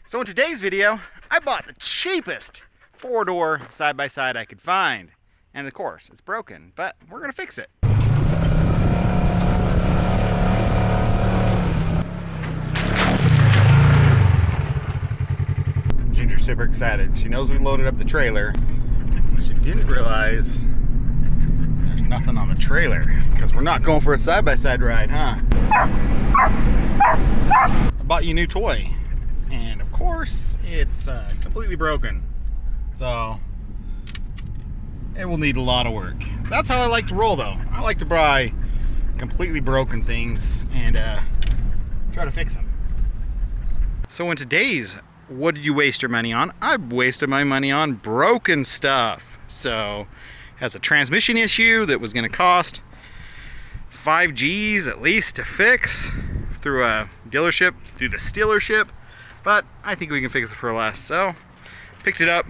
So in today's video, I bought the cheapest four-door side-by-side I could find. And of course, it's broken, but we're gonna fix it. Ginger's super excited. She knows we loaded up the trailer. She didn't realize there's nothing on the trailer because we're not going for a side-by-side ride, huh? I bought you a new toy. And of course, it's completely broken. So, it will need a lot of work. That's how I like to roll though. I like to buy completely broken things and try to fix them. So in today's what did you waste your money on? I wasted my money on broken stuff. So, it has a transmission issue that was gonna cost 5 G's at least to fix through a dealership, through the dealership. But I think we can fix it for less. So, picked it up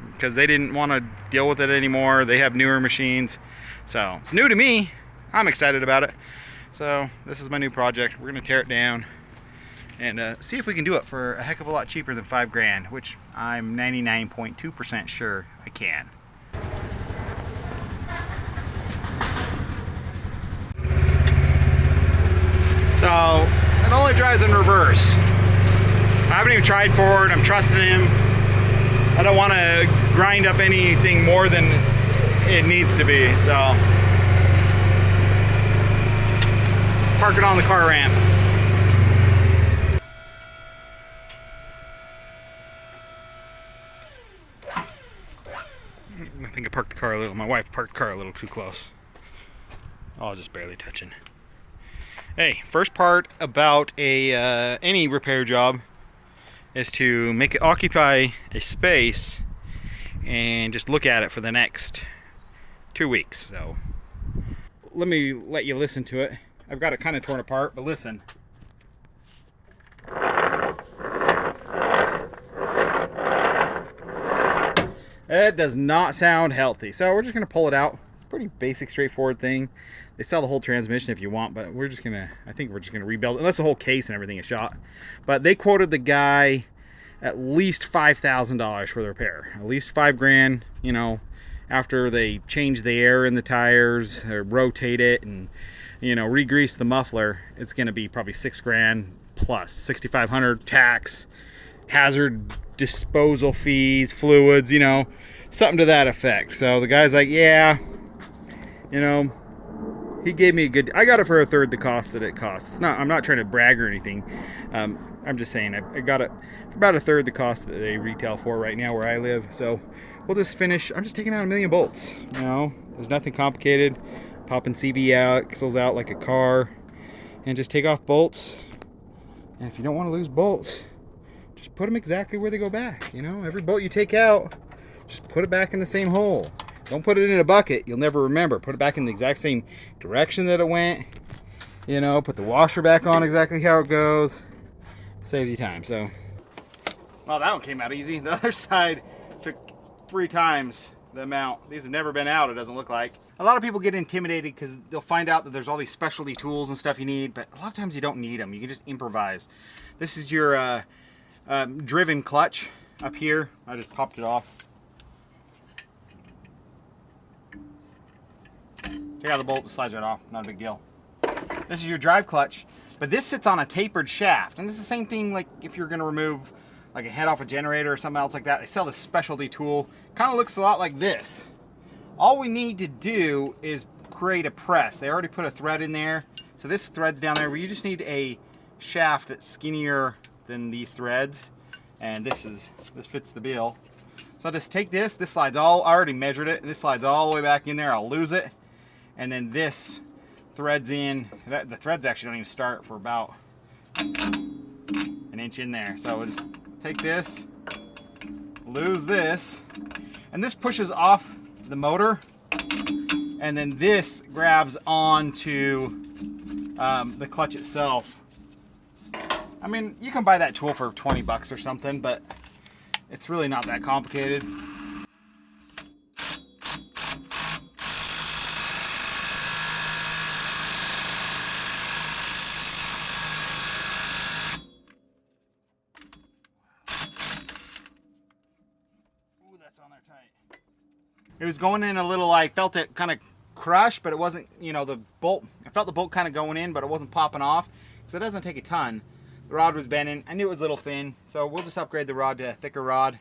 because they didn't want to deal with it anymore. They have newer machines. So, it's new to me. I'm excited about it. So, this is my new project. We're going to tear it down and see if we can do it for a heck of a lot cheaper than 5 grand, which I'm 99.2% sure I can. So, it only drives in reverse. I haven't even tried forward. I'm trusting him. I don't want to grind up anything more than it needs to be. So, park it on the car ramp. I think I parked the car a little. My wife parked the car a little too close. Oh, just barely touching. Hey, first part about any repair job is to make it occupy a space and just look at it for the next 2 weeks. So let you listen to it. I've got it kind of torn apart, but listen. It does not sound healthy. So we're just gonna pull it out. It's a pretty basic, straightforward thing. They sell the whole transmission if you want, but I think we're just gonna rebuild it, unless the whole case and everything is shot. But they quoted the guy at least $5,000 for the repair. At least 5 grand, you know, after they change the air in the tires, or rotate it, and, you know, re-grease the muffler, it's gonna be probably 6 grand plus, 6,500 tax, hazard disposal fees, fluids, you know, something to that effect. So the guy's like, yeah, you know, he gave me a good, I got it for a third the cost that it costs. It's not, I'm not trying to brag or anything. I'm just saying I got it for about a third the cost that they retail for right now where I live. So we'll just finish. I'm just taking out 1,000,000 bolts. You know, there's nothing complicated. Popping CV axles out like a car and just take off bolts. And if you don't want to lose bolts, just put them exactly where they go back. You know, every bolt you take out, just put it back in the same hole. Don't put it in a bucket. You'll never remember. Put it back in the exact same direction that it went. You know, put the washer back on exactly how it goes. Saves you time. So, well, that one came out easy. The other side took 3 times the amount. These have never been out, it doesn't look like. A lot of people get intimidated because they'll find out that there's all these specialty tools and stuff you need, but a lot of times you don't need them. You can just improvise. This is your driven clutch up here. I just popped it off. Take out the bolt, it slides right off, not a big deal. This is your drive clutch, but this sits on a tapered shaft. And this is the same thing like if you're gonna remove like a head off a generator or something else like that. They sell this specialty tool. Kind of looks a lot like this. All we need to do is create a press. They already put a thread in there. So this thread's down there, where you just need a shaft that's skinnier than these threads. And this fits the bill. So I'll just take this slides all, I already measured it, and this slides all the way back in there. I'll lose it. And then this threads in. The threads actually don't even start for about an inch in there. So we'll just take this, lose this, and this pushes off the motor, and then this grabs onto the clutch itself. I mean, you can buy that tool for 20 bucks or something, but it's really not that complicated. tight. It was going in a little, I felt it kind of crush, but it wasn't, you know, the bolt, I felt the bolt kind of going in, but it wasn't popping off, because it doesn't take a ton. The rod was bending. I knew it was a little thin, so we'll just upgrade the rod to a thicker rod.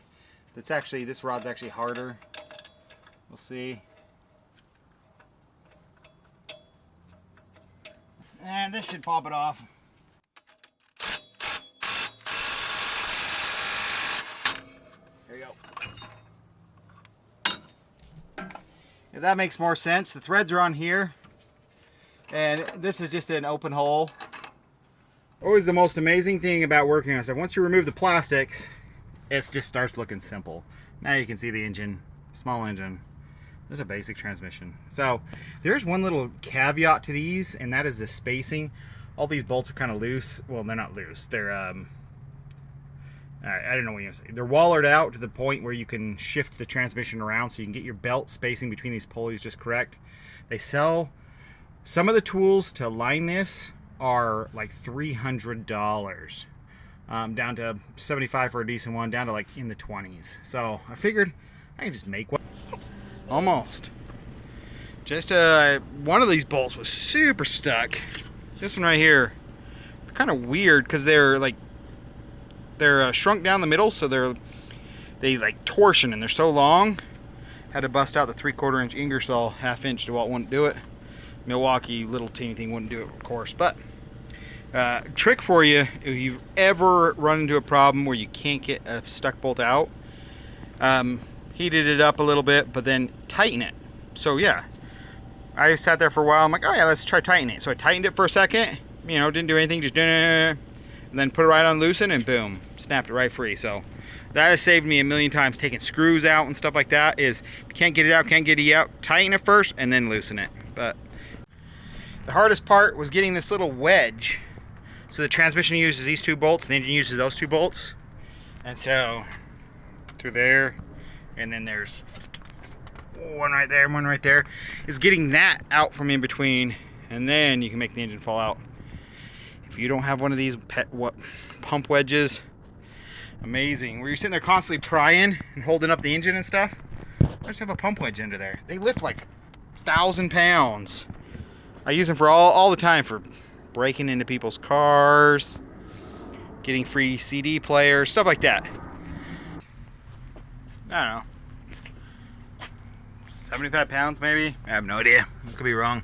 That's actually, this rod's actually harder. We'll see. And this should pop it off. There you go. If that makes more sense, the threads are on here, and this is just an open hole. Always the most amazing thing about working on stuff, once you remove the plastics, it just starts looking simple. Now you can see the engine, small engine. There's a basic transmission. So there's one little caveat to these, and that is the spacing. All these bolts are kind of loose. Well, they're not loose. They're I don't know what you say. They're wallered out to the point where you can shift the transmission around, so you can get your belt spacing between these pulleys just correct. They sell some of the tools to line this are like $300, down to $75 for a decent one, down to like in the 20s. So I figured I can just make one. Almost. Just one of these bolts was super stuck. This one right here, kind of weird because they're shrunk down the middle, so they like torsion and they're so long. Had to bust out the 3/4 inch Ingersoll 1/2 inch. DeWalt wouldn't do it. Milwaukee little teeny thing wouldn't do it, of course. But trick for you, if you've ever run into a problem where you can't get a stuck bolt out, heated it up a little bit, but then tighten it. So yeah, I sat there for a while. I'm like, oh yeah, let's try tightening it. So I tightened it for a second, you know, didn't do anything, just and then put it right on loosen, and boom, snapped it right free. So that has saved me a million times taking screws out and stuff like that. Is if you can't get it out, tighten it first and then loosen it. But the hardest part was getting this little wedge. So the transmission uses these 2 bolts, the engine uses those 2 bolts. And so through there, and then there's one right there, one right there, is getting that out from in between, and then you can make the engine fall out. If you don't have one of these pump wedges, amazing, where you're sitting there constantly prying and holding up the engine and stuff, I just have a pump wedge under there. They lift like 1,000 pounds. I use them for all the time, for breaking into people's cars, getting free CD players, stuff like that. I don't know, 75 pounds maybe? I have no idea, I could be wrong.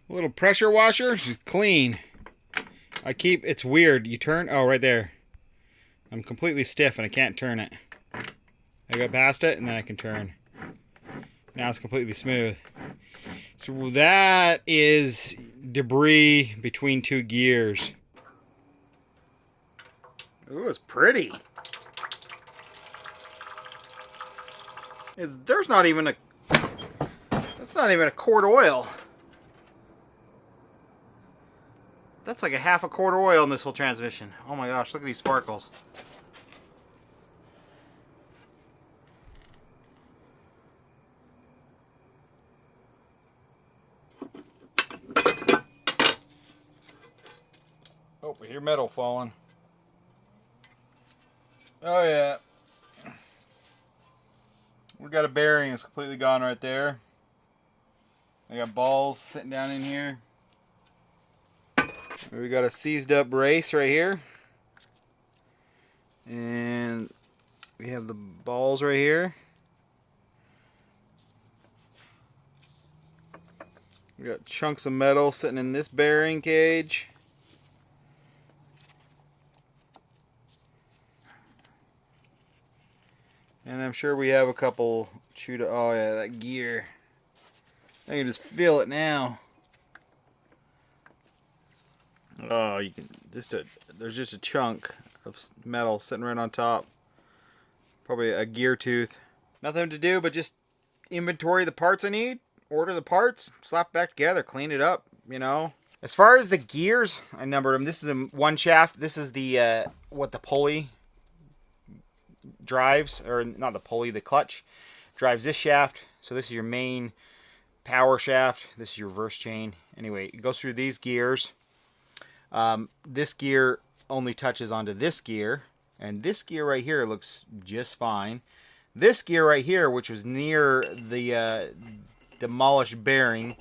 A little pressure washer, she's clean. It's weird, you turn, oh right there. I'm completely stiff and I can't turn it. I go past it and then I can turn. Now it's completely smooth. So that is debris between 2 gears. Ooh, it's pretty. That's not even a quart of oil. That's like a 1/2 quart of oil in this whole transmission. Oh my gosh, look at these sparkles. Oh, we hear metal falling. Oh yeah. We got a bearing, it's completely gone right there. I got balls sitting down in here. We got a seized up brace right here. And we have the balls right here. We got chunks of metal sitting in this bearing cage. And I'm sure we have a couple chewed up. Oh yeah, that gear. I can just feel it now. Oh, you can there's just a chunk of metal sitting right on top. Probably a gear tooth. Nothing to do but just inventory the parts I need, order the parts, slap it back together, clean it up, you know. As far as the gears, I numbered them. This is the 1 shaft. This is the what the pulley drives, or not the pulley, the clutch drives this shaft. So this is your main power shaft. This is your reverse chain. Anyway, it goes through these gears. This gear only touches onto this gear. And this gear right here looks just fine. This gear right here, which was near the demolished bearing,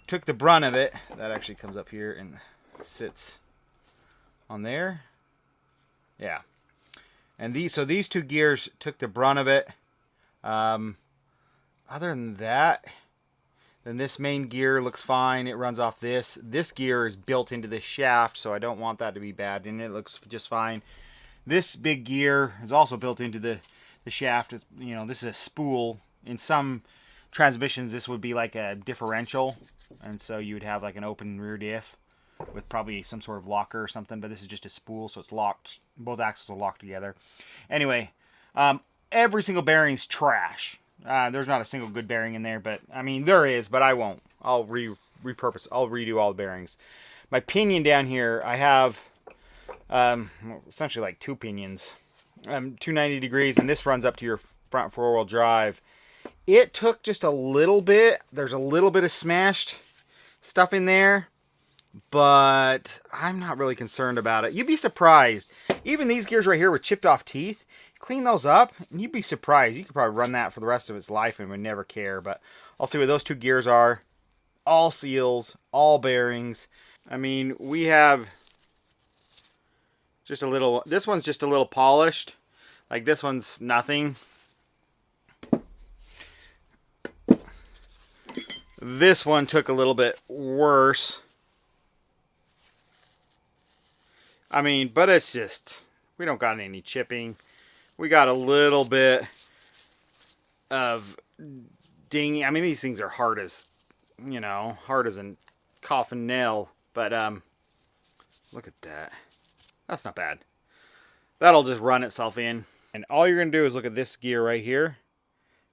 took the brunt of it. That actually comes up here and sits on there. Yeah. And these two gears took the brunt of it. Other than that, then this main gear looks fine. It runs off this. This gear is built into this shaft, so I don't want that to be bad, and it looks just fine. This big gear is also built into the shaft. It's, you know, this is a spool. In some transmissions, this would be like a differential, and so you would have like an open rear diff with probably some sort of locker or something, but this is just a spool, so it's locked. Both axles are locked together. Anyway, every single bearing's trash. There's not a single good bearing in there, but I mean there is, but I won't. I'll repurpose. I'll redo all the bearings. My pinion down here, I have essentially like two pinions, 290 degrees, and this runs up to your front four-wheel drive. It took just a little bit. There's a little bit of smashed stuff in there, but I'm not really concerned about it. You'd be surprised. Even these gears right here with chipped off teeth, clean those up, and you'd be surprised. You could probably run that for the rest of its life and would never care. But I'll see what those two gears are. All seals, all bearings. I mean, we have just a little, this one's just a little polished. Like this one's nothing. This one took a little bit worse. I mean, but it's just, we don't got any chipping. We got a little bit of dinging. I mean, these things are hard as, you know, hard as a coffin nail. But look at that. That's not bad. That'll just run itself in. And all you're going to do is look at this gear right here.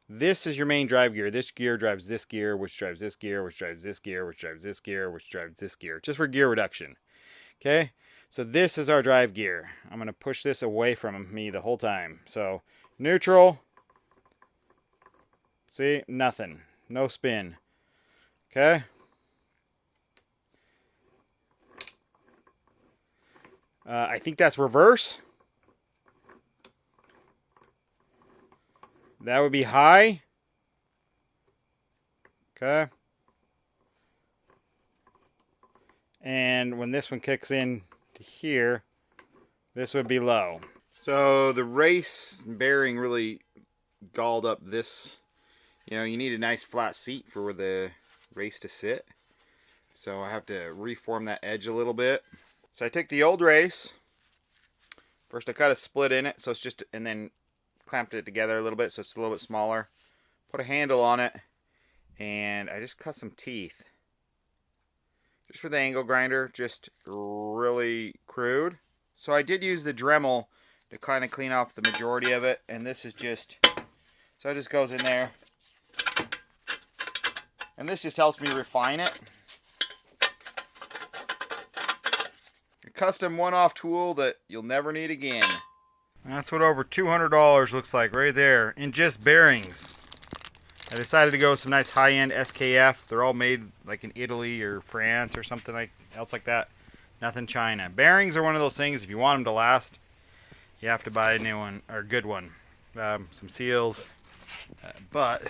This is your main drive gear. This gear drives this gear, which drives this gear, which drives this gear, which drives this gear, which drives this gear. Just for gear reduction. Okay? So this is our drive gear. I'm going to push this away from me the whole time. So neutral. See? Nothing. No spin. Okay? I think that's reverse. That would be high. Okay. And when this one kicks in to here, this would be low. So the race bearing really galled up this. You know, you need a nice flat seat for the race to sit. So I have to reform that edge a little bit. So I took the old race. First I cut a split in it, so it's just, and then clamped it together a little bit so it's a little bit smaller. Put a handle on it, and I just cut some teeth. Just with the angle grinder, just really crude. So I did use the Dremel to kind of clean off the majority of it, and this is just, so it just goes in there. And this just helps me refine it. Custom one-off tool that you'll never need again. That's what over $200 looks like right there in just bearings. I decided to go with some nice high-end SKF. They're all made like in Italy or France or something else like that. Nothing China. Bearings are one of those things, if you want them to last, you have to buy a new one, or a good one. Some seals. But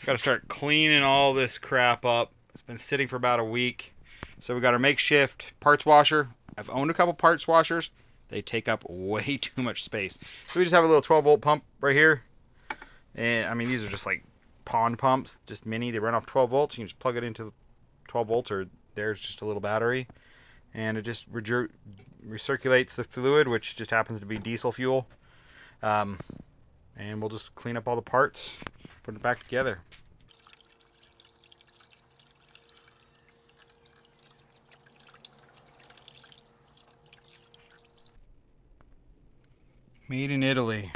got to start cleaning all this crap up. It's been sitting for about a week. So we got our makeshift parts washer. I've owned a couple parts washers. They take up way too much space. So we just have a little 12-volt pump right here. And I mean, these are just like pond pumps, just mini. They run off 12 volts. You can just plug it into the 12 volts, or there's just a little battery. And it just recirculates the fluid, which just happens to be diesel fuel. And we'll just clean up all the parts, put it back together. Made in Italy.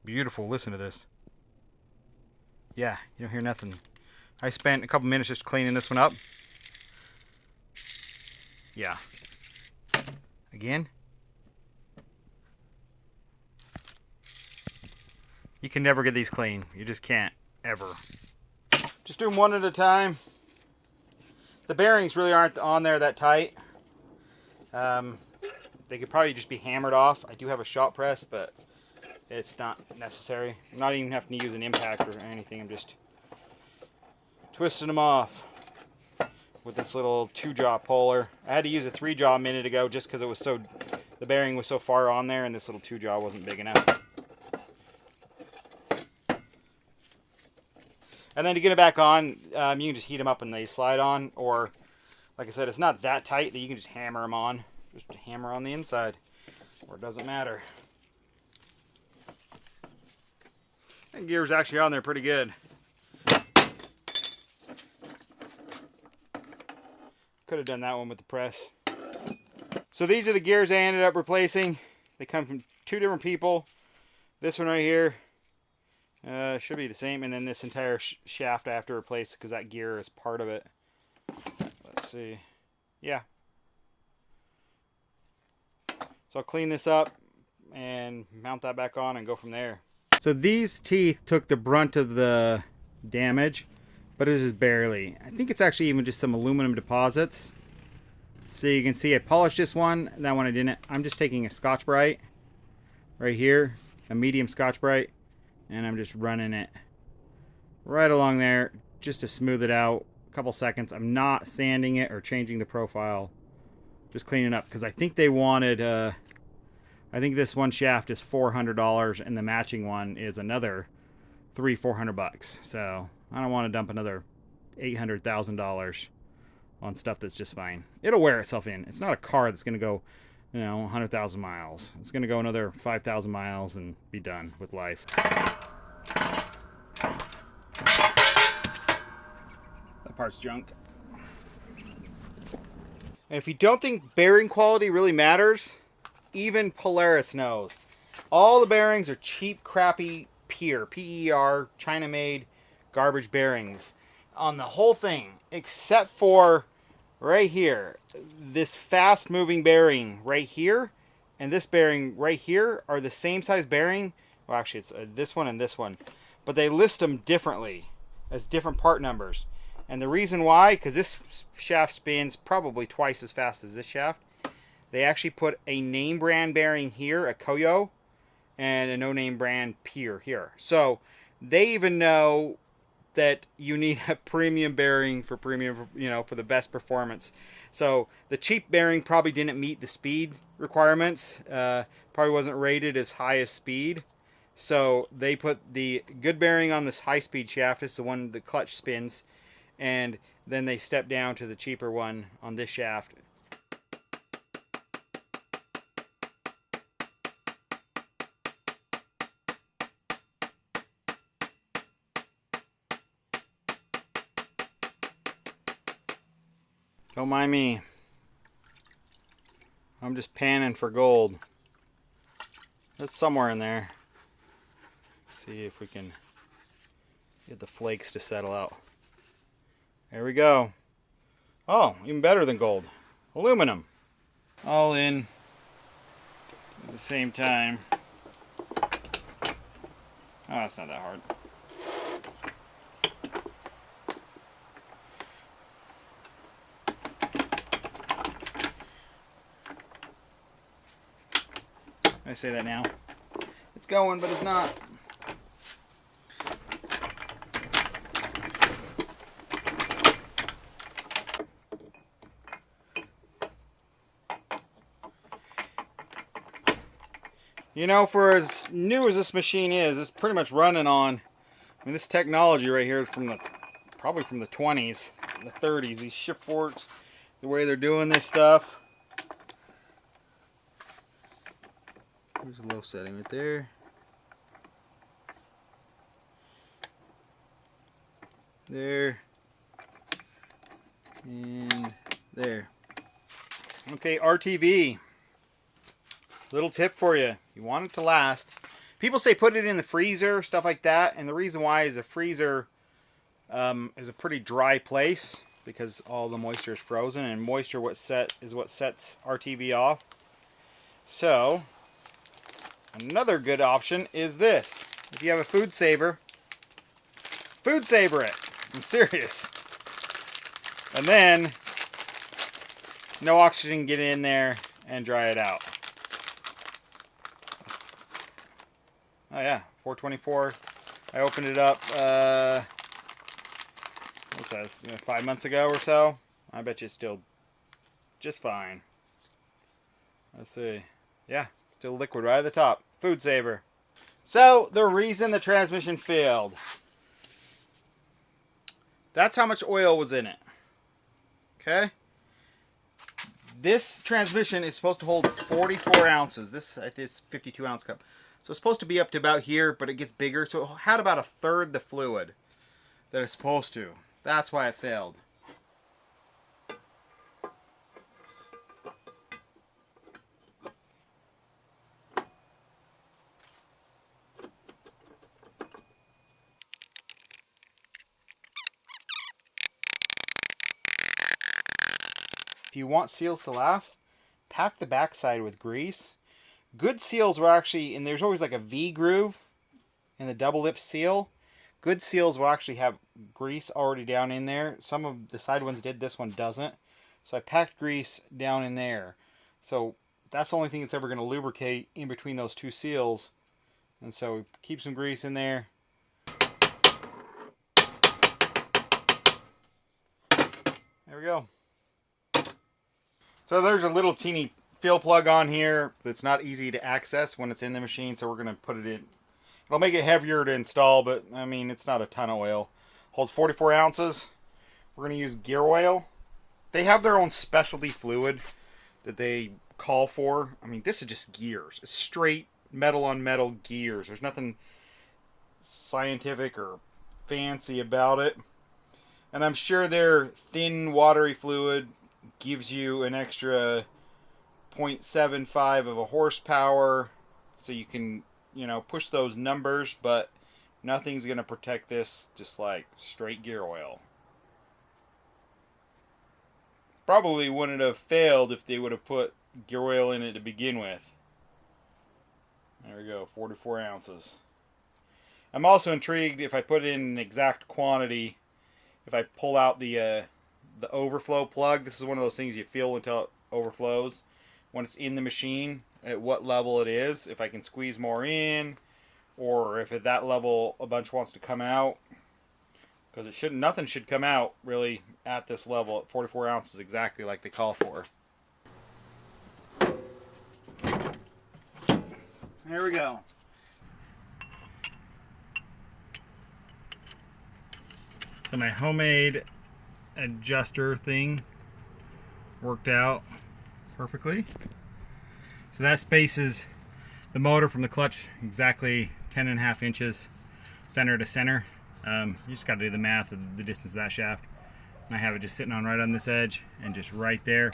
Beautiful. Listen to this. Yeah, you don't hear nothing. I spent a couple minutes just cleaning this one up. Yeah. Again. You can never get these clean. You just can't. Ever. Just doing one at a time. The bearings really aren't on there that tight. They could probably just be hammered off. I do have a shop press, but it's not necessary. I'm not even having to use an impactor or anything. I'm just twisting them off with this little 2-jaw puller. I had to use a 3-jaw a minute ago just because it was so, the bearing was so far on there, and this little 2-jaw wasn't big enough. And then to get it back on, you can just heat them up and they slide on, or like I said, it's not that tight that you can just hammer them on. Just hammer on the inside, or it doesn't matter. And gear's actually on there pretty good. Could have done that one with the press. So these are the gears I ended up replacing. They come from 2 different people. This one right here should be the same, and then this entire shaft I have to replace because that gear is part of it. Let's see. Yeah. So I'll clean this up and mount that back on and go from there. So these teeth took the brunt of the damage, but it is barely. I think it's actually even just some aluminum deposits. So you can see I polished this one, that one I didn't. I'm just taking a Scotch-Brite right here, a medium Scotch-Brite, and I'm just running it right along there just to smooth it out. A couple seconds. I'm not sanding it or changing the profile, just cleaning up, because I think they wanted, I think this one shaft is $400 and the matching one is another $300-400 bucks. So I don't want to dump another $800,000 on stuff that's just fine. It'll wear itself in. It's not a car that's going to go, 100,000 miles. It's going to go another 5,000 miles and be done with life. That part's junk. And if you don't think bearing quality really matters, even Polaris knows. All the bearings are cheap, crappy PER, China-made garbage bearings on the whole thing, except for right here. This fast-moving bearing right here and this bearing right here are the same size bearing. Well, actually, it's this one and this one. But they list them differently as different part numbers. And the reason why, because this shaft spins probably twice as fast as this shaft. They actually put a name brand bearing here, a Koyo, and a no name brand Pier here. So they even know that you need a premium bearing for premium, for the best performance. So the cheap bearing probably didn't meet the speed requirements. Probably wasn't rated as high as speed. So they put the good bearing on this high speed shaft. It's the one the clutch spins. And then they step down to the cheaper one on this shaft. Don't mind me. I'm just panning for gold. It's somewhere in there. Let's see if we can get the flakes to settle out. There we go. Oh, even better than gold. Aluminum. All in at the same time. Oh, that's not that hard. I say that now. It's going, but it's not. For as new as this machine is, it's pretty much running on, this technology right here is probably from the 20s, the 30s. These shift forks, the way they're doing this stuff. There's a low setting right there. There. And there. Okay, RTV. Little tip for you. You want it to last. People say put it in the freezer, stuff like that. And the reason why is the freezer is a pretty dry place because all the moisture is frozen. And moisture is what sets RTV off. So another good option is this. If you have a food saver it. I'm serious. And then no oxygen can get in there and dry it out. Oh yeah, 424. I opened it up, what's that, 5 months ago or so. I bet you it's still just fine. Let's see. Yeah, still liquid right at the top. Food saver. So, the reason the transmission failed. That's how much oil was in it. Okay? This transmission is supposed to hold 44 ounces. This is 52 ounce cup. So it's supposed to be up to about here, but it gets bigger. So it had about 1/3 the fluid that it's supposed to. That's why it failed. If you want seals to last, pack the backside with grease. Good seals will actually, and there's always like a V groove in the double lip seal. Good seals will actually have grease already down in there. Some of the side ones did, this one doesn't. So I packed grease down in there. So that's the only thing that's ever going to lubricate in between those two seals. And so keep some grease in there. There we go. So there's a little teeny fill plug on here that's not easy to access when it's in the machine, so we're going to put it in. It'll make it heavier to install, but I mean, it's not a ton of oil. Holds 44 ounces. We're going to use gear oil. They have their own specialty fluid that they call for. I mean, this is just gears. It's straight metal on metal gears. There's nothing scientific or fancy about it. And I'm sure their thin watery fluid gives you an extra 0.75 of a horsepower, so you can, you know, push those numbers, but nothing's going to protect this just like straight gear oil. Probably wouldn't have failed if they would have put gear oil in it to begin with. There we go, 44 ounces. I'm also intrigued if I put in an exact quantity, if I pull out the overflow plug. This is one of those things you feel until it overflows. When it's in the machine, at what level it is, if I can squeeze more in, or if at that level a bunch wants to come out. Because it shouldn't, nothing should come out really at this level at 44 ounces, exactly like they call for. There we go. So my homemade adjuster thing worked out perfectly. So that spaces the motor from the clutch exactly 10.5 inches center to center. You just got to do the math of the distance of that shaft. And I have it just sitting on right on this edge and just right there.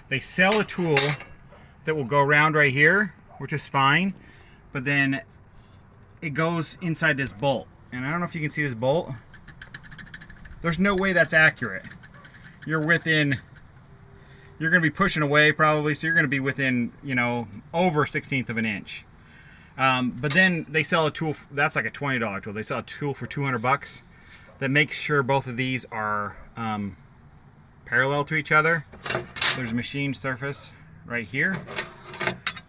They sell a tool that will go around right here, which is fine, but then it goes inside this bolt. And I don't know if you can see this bolt. There's no way that's accurate. You're within, you're going to be pushing away probably, so you're going to be within, you know, over 1/16 of an inch. But then they sell a tool, that's like a $20 tool. They sell a tool for 200 bucks that makes sure both of these are parallel to each other. There's a machined surface right here.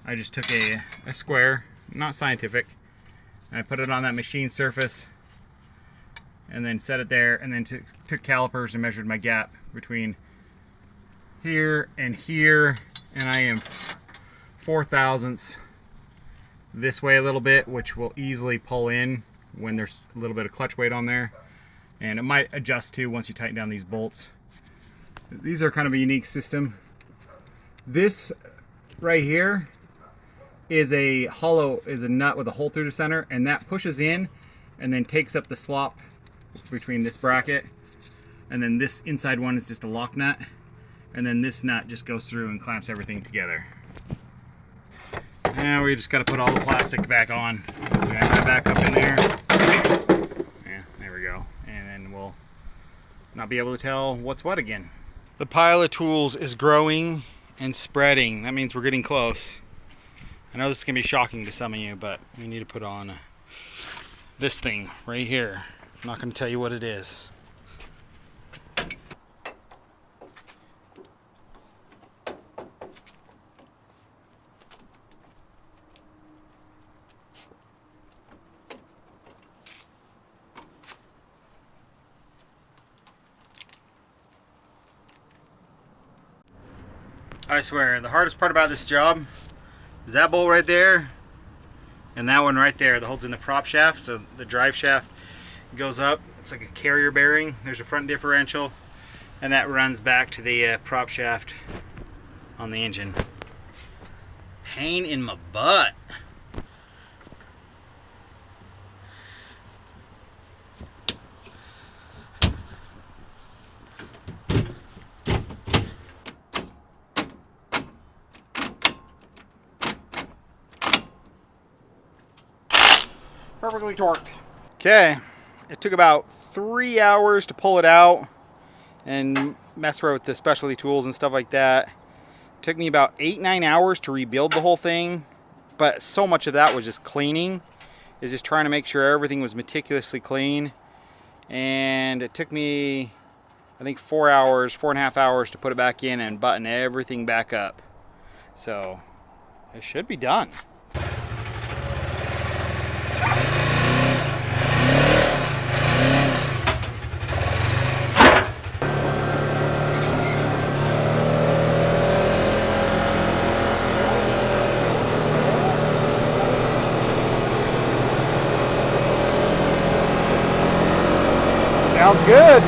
I just took a square, not scientific, and I put it on that machined surface and then set it there, and then took calipers and measured my gap between here, and I am 4 thousandths this way a little bit, which will easily pull in when there's a little bit of clutch weight on there, and it might adjust too once you tighten down these bolts. These are kind of a unique system. This right here is a nut with a hole through the center, and that pushes in and then takes up the slop between this bracket, and then this inside one is just a lock nut, and then this nut just goes through and clamps everything together. Now we just got to put all the plastic back on. We got that back up in there. Yeah, there we go. And then we'll not be able to tell what's what again. The pile of tools is growing and spreading. That means we're getting close. I know this is going to be shocking to some of you, but we need to put on this thing right here. I'm not going to tell you what it is. I swear, the hardest part about this job is that bolt right there and that one right there that holds in the prop shaft. So the drive shaft goes up. It's like a carrier bearing. There's a front differential, and that runs back to the prop shaft on the engine. Pain in my butt. Perfectly torqued. Okay, it took about 3 hours to pull it out and mess around with the specialty tools and stuff like that. It took me about 8-9 hours to rebuild the whole thing, but so much of that was just cleaning, is just trying to make sure everything was meticulously clean. And it took me, I think, 4.5 hours to put it back in and button everything back up. So it should be done. Sounds good.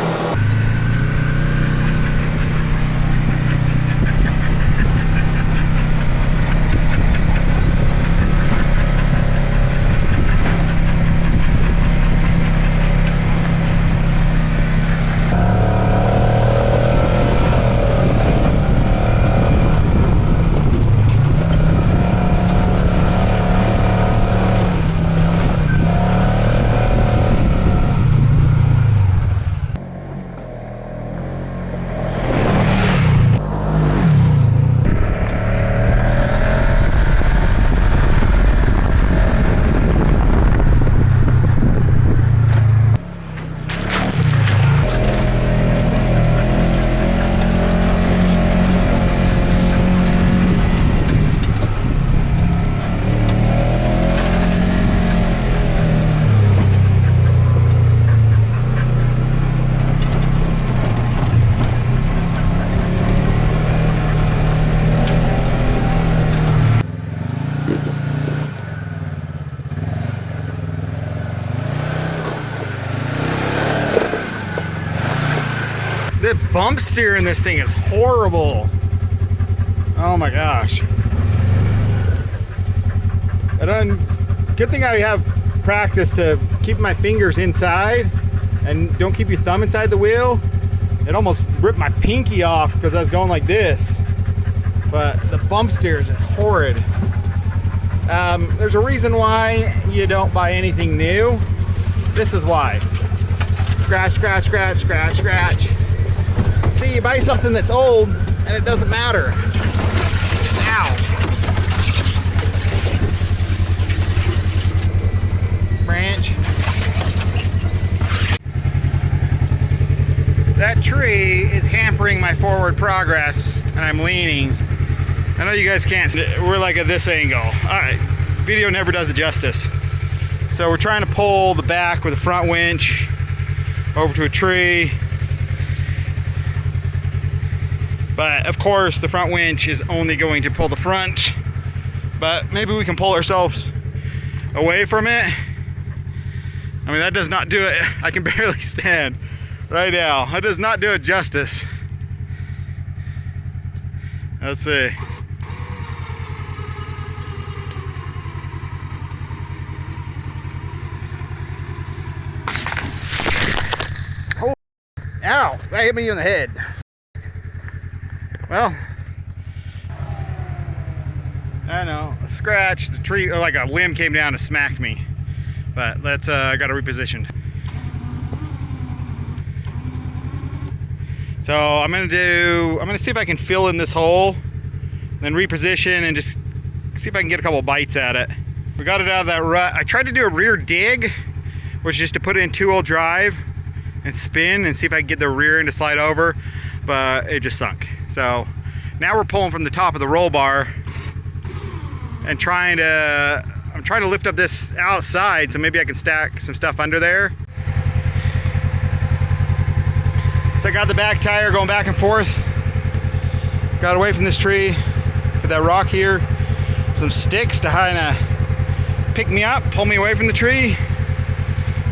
The bump steer in this thing is horrible. Oh my gosh. Good thing I have practice to keep my fingers inside and don't keep your thumb inside the wheel. It almost ripped my pinky off because I was going like this. But the bump steer is horrid. There's a reason why you don't buy anything new. This is why. Scratch, scratch, scratch, scratch, scratch. See, you buy something that's old and it doesn't matter. Ow. Branch. That tree is hampering my forward progress and I'm leaning. I know you guys can't see it. We're like at this angle. Alright, video never does it justice. So we're trying to pull the back with a front winch over to a tree. But of course the front winch is only going to pull the front, but maybe we can pull ourselves away from it. I mean, that does not do it. I can barely stand right now. That does not do it justice. Let's see. Oh, ow, that hit me in the head. Well, I know, a scratch, the tree, or like a limb came down and smacked me. But let's, I got it repositioned. So I'm gonna see if I can fill in this hole, then reposition and just see if I can get a couple bites at it. We got it out of that rut. I tried to do a rear dig, which is just to put it in 2-wheel drive and spin and see if I can get the rear end to slide over, but it just sunk. So now we're pulling from the top of the roll bar and I'm trying to lift up this outside so maybe I can stack some stuff under there. So I got the back tire going back and forth. got away from this tree with that rock here, some sticks to kind of pick me up, pull me away from the tree,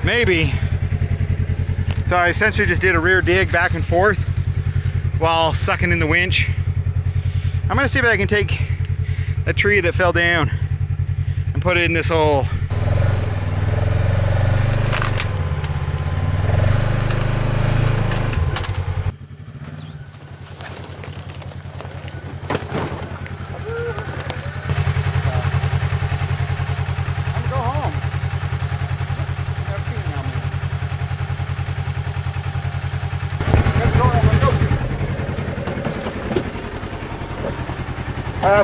maybe. So I essentially just did a rear dig back and forth while sucking in the winch. I'm gonna see if I can take that tree that fell down and put it in this hole.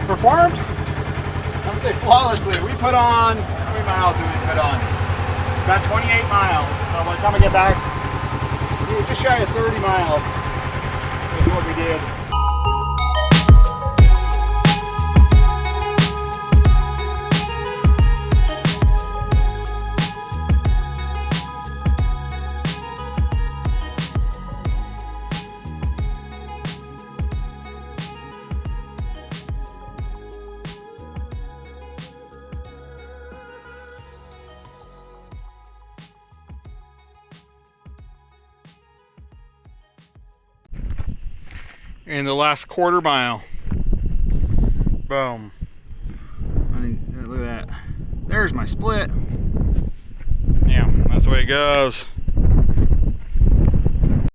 Performed, I'm gonna say flawlessly. We put on, how many miles did we put on? About 28 miles. So by the time I get back, we were just shy of 30 miles. That's what we did. And the last quarter mile. Boom. Look at that. There's my split. Yeah, that's the way it goes.